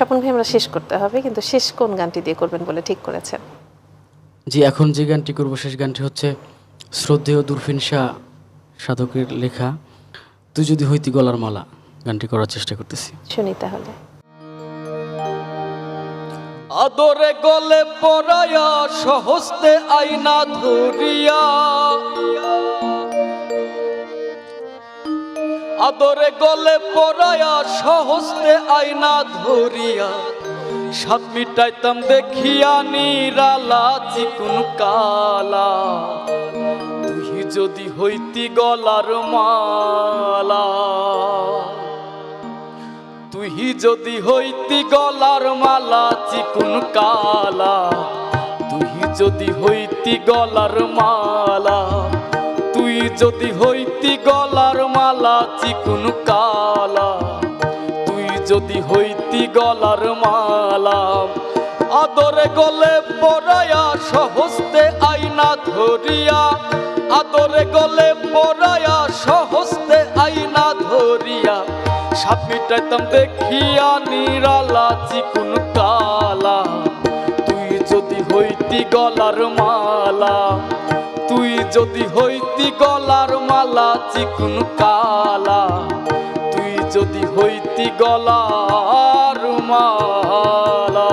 স্বপন ভাই, আমরা শেষ করতে হবে, কিন্তু শেষ কোন গানটি দিয়ে করবেন বলে ঠিক করেছেন? জি, এখন যে গানটি করব শেষ গানটি হচ্ছে শ্রদ্ধেয় দুরফিন শাহ সাধকের লেখা তুই যদি হইতি গলার মালা, গানটি করার চেষ্টা করতেছি। শুনি তাহলে। আদরে গলে পরায়া সহস্তে আইনা ধরিয়া, আদরে গলে পরায়া সহস্তে আইনা ধরিয়া, সাত মিটাইতাম দেখিয়া নিরালা চিকুন কালা, তুই যদি হইতি গলার মালা, তুই যদি হইতি গলার মালা চিকুন কালা, তুই যদি হইতি গলার মালা, তুই যদি হইতি গলার মালা চিকুন কালা, তুই যদি হইতি গলার মালা, আদরে গলে পরায়া সহস্তে আইনা ধরিয়া, আদরে গলে পরায়া সহস্তে আইনা ধরিয়া, সাত মিটাইতাম দেখিয়া নিরালা চিকুন কালা, তুই যদি হইতি গলার মালা, তুই যদি হইতি গলার মালা চিকুন কালা, তুই যদি হইতি গলার মালা।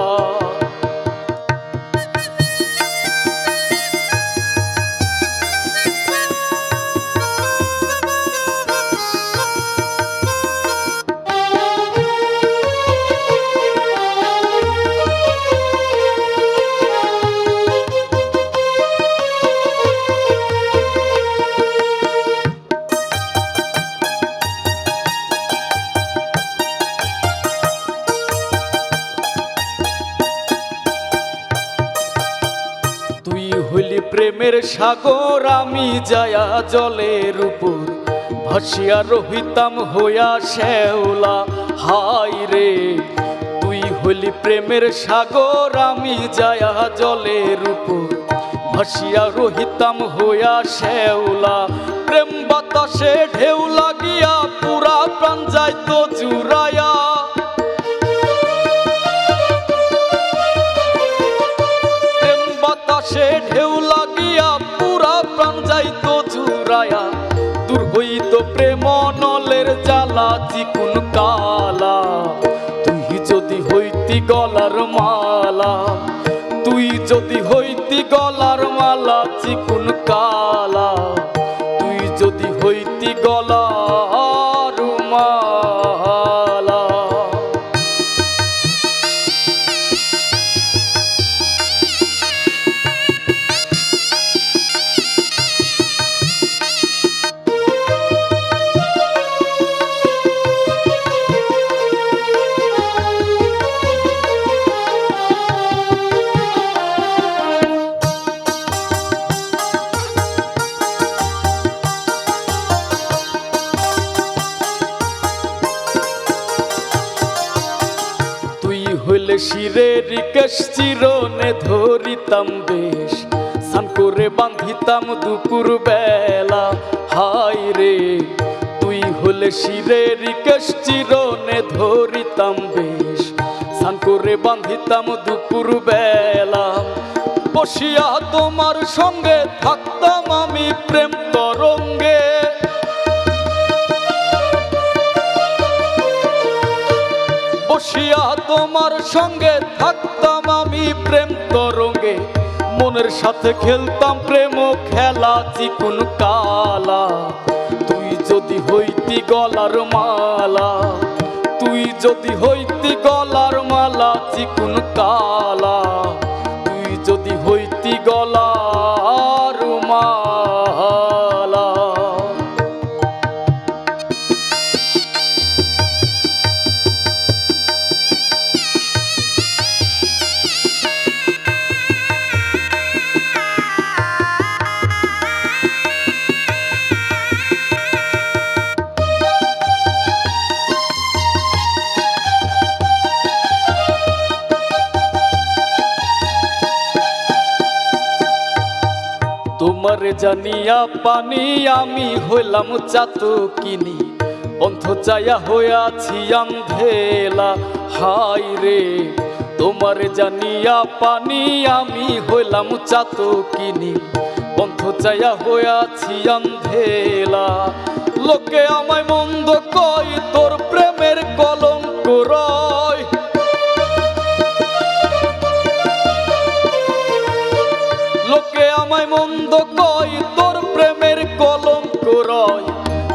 প্রেমের সাগর আমি যায়া জলের উপর ভাসিয়া রহিতাম হইয়া শ্যাওলা, হাই রে তুই হলি প্রেমের সাগর আমি যায়া জলের উপর ভাসিয়া রহিতাম হইয়া শ্যাওলা, প্রেম বাতাসে ঢেউ লাগিয়া পুরা প্রাণ যাইত জুড়াইয়া, প্রেম বাতাসে ঢেউ লাগিয়া পুরা প্রাণ যাইত জুড়াইয়া, দূর হইত প্রেম নলের জ্বালা চিকুন কালা, তুই যদি হইতি গলার মালা, তুই যদি হইতি গলার মালা চিকুন কালা, তুই যদি হইতি গলার মালা। হইলে শিরের কেশ চিরনে ধরিতাম বেশ, স্নান করে বান্ধিতাম দুপুর বেলা, হাই রে তুই হলে শিরের কেশ চিরনে ধরিতাম বেশ, স্নান করে বান্ধিতাম দুপুর বেলা, বসিয়া তোমার সঙ্গে থাকতাম আমি প্রেম তরঙ্গে, বসিয়া তোমার সঙ্গে থাকতাম আমি প্রেম তরঙ্গে, মনের সাথে খেলতাম প্রেম খেলা চিকুন কালা, তুই যদি হইতি গলার মালা, তুই যদি হইতি গলার মালা চিকুন কালা, তুই যদি হইতি গলার মালা। তোমারে জানিয়া পানি আমি হইলাম চাতকিনি, বন্ধ চায়া হইয়াছি আন্ধেলা, হাই রে তোমার জানিয়া পানি আমি হইলাম চাতকিনি বন্ধ চাইয়া হইয়াছি আন্ধেলা লোকে আমায় মন্দ কই তোর প্রেমের কলঙ্ক রয় লোকে আমায় মন্দ কই তোর প্রেমের কলঙ্ক রয়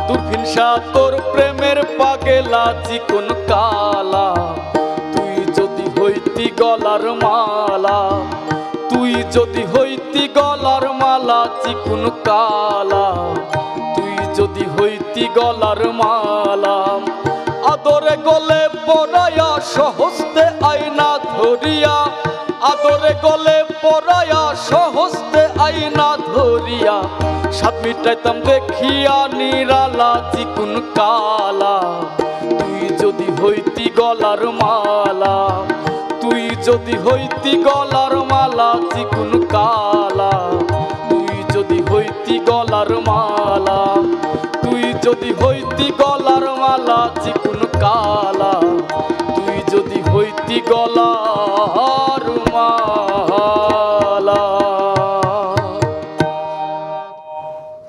দুর্ভিনসা তোর প্রেমের পাগেলা চিকন কালা তুই যদি হইতি গলার মালা তুই যদি হইতি গলার মালা চিকন কালা তুই যদি হইতি গলার মালা আদরে গলে পরায়া সহস্তে আয়না ধরিয়া আদরে গলে পরায়া সহস্তে আয়না ধরিয়া সাত মিটাইতাম দেখিয়া নিরালা চিকুন কালা তুই যদি হইতি গলার মালা তুই যদি হইতি গলার মালা চিকুন কালা তুই যদি হইতি গলার মালা তুই যদি হইতি গলার মালা চিকুন কালা তুই যদি হইতি গলা